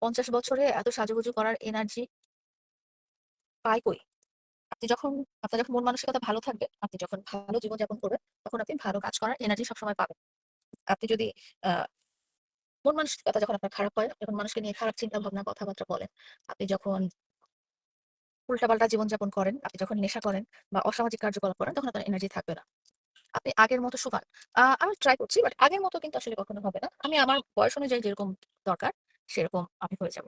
50 বছরে এত সাজুগুজু করার এনার্জি পাই কই? আপনি যখন আপনার যখন মন মানসিকতা ভালো থাকবে, আপনি যখন ভালো জীবনযাপন করবেন, তখন আপনি ভালো কাজ করার এনার্জি সবসময় পাবেন। আপনি যদি আ মন মানসিকতা যখন আপনার খারাপ হয়, যখন মানুষকে নিয়ে খারাপ চিন্তা ভাবনা কথাবার্তা বলেন, আপনি যখন উল্টাপাল্টা জীবনযাপন করেন, আপনি যখন নেশা করেন বা অসামাজিক কার্যকলাপ করেন, তখন আপনার এনার্জি থাকবে না। আপনি আগের মতো সুপার। আমি ট্রাই করছি বাট আগের মতো কিন্তু আসলে কখনো হবে না। আমি আমার বয়স অনুযায়ী যেরকম দরকার সেরকম আমি হয়ে যাব।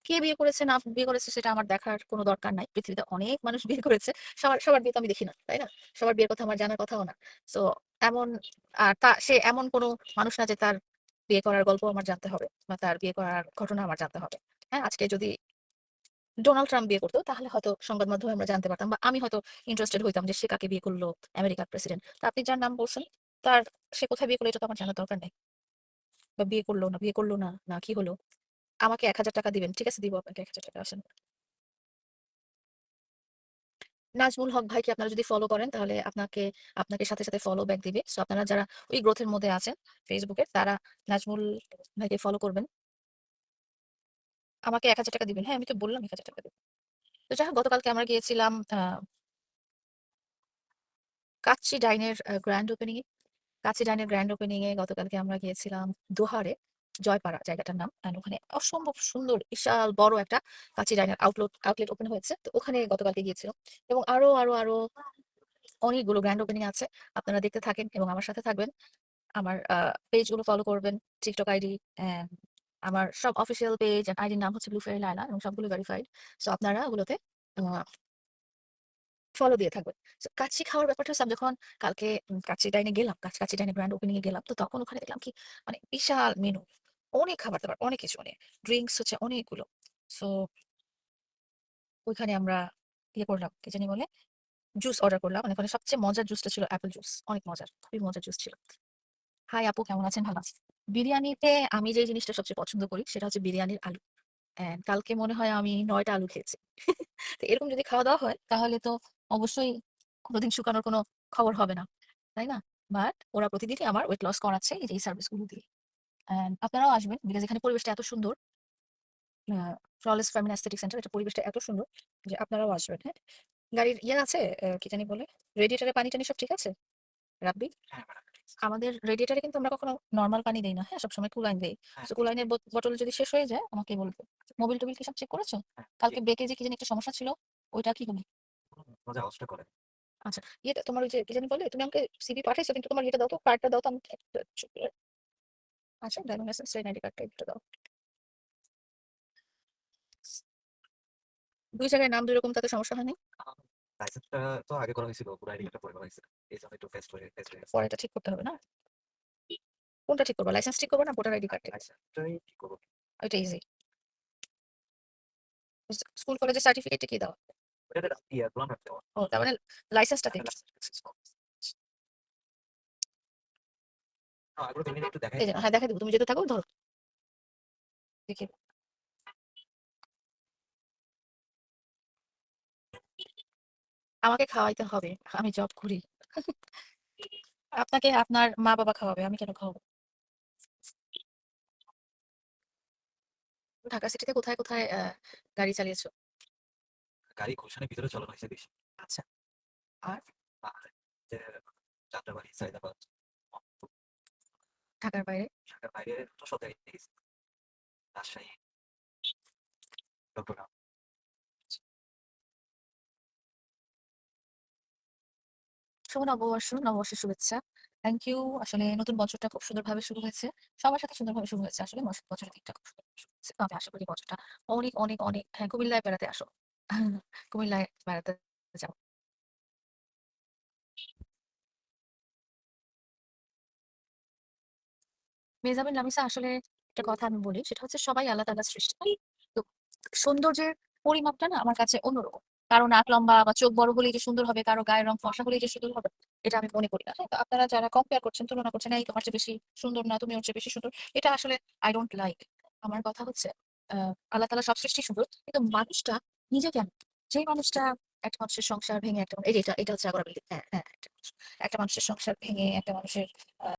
কে বিয়ে করেছে না বিয়ে করেছে সেটা আমার দেখার কোনো দরকার নাই। পৃথিবীতে অনেক মানুষ বিয়ে করেছে। সবার বিয়ে তো আমি দেখি না, তাই না? সবার বিয়ের কথা আমার জানার কথাও না। সো এমন সে এমন কোনো মানুষ না যে তার বিয়ে করার গল্প আমার জানতে হবে বা তার বিয়ে করার ঘটনা আমার জানতে হবে। হ্যাঁ, আজকে যদি ডোনাল্ড ট্রাম্প বিয়ে করতো তাহলে হয়তো সংবাদ মাধ্যমে আমরা জানতে পারতাম বা আমি হয়তো ইন্টারেস্টেড হইতাম যে সে কাকে বিয়ে করলো, আমেরিকার প্রেসিডেন্ট। তো আপনি যার নাম বলছেন, তার সে কোথায় বিয়ে করলো এটা তো আমার জানার দরকার নেই। বা বিয়ে করলো না, না কি হলো? আমাকে ৳১,০০০ দিবেন। ঠিক আছে দিব আপনাকে ৳১,০০০ আসেন। নাজমুল হক ভাইকে আপনারা যদি ফলো করেন তাহলে আপনাকে সাথে, সাথে ফলো ব্যাক দিবে। সো আপনারা যারা ওই গ্রোথ এর মধ্যে আছেন ফেসবুকে তারা নাজমুল ভাইকে ফলো করবেন। আমাকে ৳১,০০০ দিবেন। হ্যাঁ, আমি তো বললাম ৳১,০০০ দিবেন। তো যাই হোক গতকালকে আমরা গিয়েছিলাম কাচ্চি ডাইনের গ্র্যান্ড ওপেনিং এ। কাচ্চি ডাইনের গ্র্যান্ড ওপেনিং এ গতকালকে আমরা গিয়েছিলাম দোহারে, জয়পাড়া জায়গাটার নাম। অ্যান্ড ওখানে অসম্ভব সুন্দর বিশাল বড় একটা কাচ্চি ডাইনের আউটলেট ওপেন হয়েছে। তো ওখানে গতকালকে গিয়েছিলাম। এবং আরো অনেকগুলো গ্র্যান্ড ওপেনিং আছে। আপনারা দেখতে থাকেন এবং আমার সাথে থাকবেন। আমার পেজ গুলো ফলো করবেন। TikTok আইডি অ্যান্ড আমার সব অফিসিয়াল পেজ এন্ড আইডির নাম হচ্ছে ব্লু ফেরি লায়লা এবং সবগুলো ভেরিফাইড। সো আপনারা ওগুলোতে আ ফলো দিয়ে থাকবেন। সো কাচ্চি খাওয়ার ব্যাপারটা হচ্ছে আমি যখন কালকে কাচ্চি ডাইনে গেলাম, কাচ্চি ডাইনে গ্র্যান্ড ওপেনিং এ গেলাম। তো তখন ওখানে দেখলাম কি মানে বিশাল মেনু। অনেক খাবার-দাবার, অনেক কিছু মানে ড্রিংকস হচ্ছে অনেকগুলো। সো ওইখানে আমরা ইয়ে করলাম, কি জানি বলে? জুস অর্ডার করলাম। মানে ওখানে সবচেয়ে মজার জুসটা ছিল অ্যাপল জুস। অনেক মজার। খুবই মজার জুস ছিল। হাই আপু কেমন আছেন? ভালো আছি। বিরিয়ানিতে আমি যে জিনিসটা সবচেয়ে পছন্দ করি সেটা হচ্ছে বিরিয়ানির আলু। অ্যান্ড কালকে মনে হয় আমি ৯ টা আলু খেয়েছি। তো এরকম যদি খাওয়া-দাওয়া হয় তাহলে তো অবশ্যই কোনদিন শুকানোর কোনো খবর হবে না। তাই না? বাট ওরা প্রতিদিনই আমার ওয়েট লস করাচ্ছে এই যে এই সার্ভিস গুলো দিয়ে। অ্যান্ড আপনারাও আসবেন বিকজ এখানে পরিবেশটা এত সুন্দর। আ ফ্ললেস ফেমিনা এস্থেটিক সেন্টার এটা পরিবেশটা এত সুন্দর যে আপনারাও আসবেন, হ্যাঁ? গাড়ির ইয়ে আছে কি জানি বলে? রেডিয়েটরে পানি-টানি সব ঠিক আছে? রাব্বি? আমাদের রেডিয়েটরে কিন্তু আমরা কখনো নরমাল পানি দেই না। হ্যাঁ? সবসময় কুলাইন দেই। সো কুলাইনের বটল যদি শেষ হয়ে যায় আমাকে বলবে। মোবিল-টোবিল কি সব চেক করেছো? কালকে ব্রেকে যে কি জানি একটা সমস্যা ছিল, ওইটা কি হলো? আচ্ছা, ইয়েটা তোমার ওই যে কি জানি বলে? তুমি আমাকে সিভি পাঠাইছো কিন্তু তোমার ইয়েটা দাও তো, কার্ডটা দাও তো আমি আচ্ছা, ড্রাইভিং লাইসেন্স এর আইডি কার্ডটা একটু দাও। ২ জায়গায় নাম ২ রকম তাতে সমস্যা হয় নাই? পরে এটা ঠিক করতে হবে না? কোনটা ঠিক করবা? লাইসেন্স ঠিক করবা না ভোটার আইডি কার্ড ঠিক করবা? ওইটা ইজি। স্কুল কলেজের সার্টিফিকেটটা কি দাও? ও তার মানে লাইসেন্সটা ঠিক। এই যে হ্যাঁ, দেখাই দিব। তুমি যেতে থাকো ধরো। দেখি। আমাকে খাওয়াইতে হবে। আমি জব করি। আপনাকে আপনার মা-বাবা খাওয়াবে। আমি কেন খাওয়াবো? ঢাকা সিটিতে কোথায় গাড়ি চালিয়েছো? আচ্ছা। আর ঢাকার বাইরে? শুভ নববর্ষ, নববর্ষের শুভেচ্ছা। Thank you. আসলে নতুন বছরটা খুব সুন্দরভাবে শুরু হয়েছে। সবার সাথে সুন্দরভাবে শুরু হয়েছে। আসলে বছরের দিকটা খুব সুন্দরভাবে শুরু হয়েছে। তো আমি আশা করি বছরটা অনেক হ্যাঁ, কুমিল্লায় বেড়াতে আসো। কুমিল্লায় বেড়াতে যাও। মেহজাবিন নামিসা আসলে একটা কথা আমি বলি সেটা হচ্ছে সবাই আল্লাহ তাআলার সৃষ্টি। তো সৌন্দর্যের পরিমাপটা না আমার কাছে অন্যরকম। কারো নাক লম্বা বা চোখ বড় হলেই যে সুন্দর হবে, কারো গায়ের রং ফর্সা হলেই যে সুন্দর হবে, এটা আমি মনে করি না। হ্যাঁ? তো আপনারা যারা কম্পেয়ার করছেন, তুলনা করছেন, "এই তোমার চেয়ে বেশি সুন্দর না, তুমি ওর চেয়ে বেশি সুন্দর।" এটা আসলে I don't like। আমার কথা হচ্ছে আল্লাহ তাআলা সব সৃষ্টি সুন্দর। কিন্তু মানুষটা নিজে কেমন? যেই মানুষটা একটা মানুষের সংসার ভেঙে একটা এই যে এটা হচ্ছে আগরা বিল্ডিং। হ্যাঁ, একটা মানুষের সংসার ভেঙে একটা মানুষের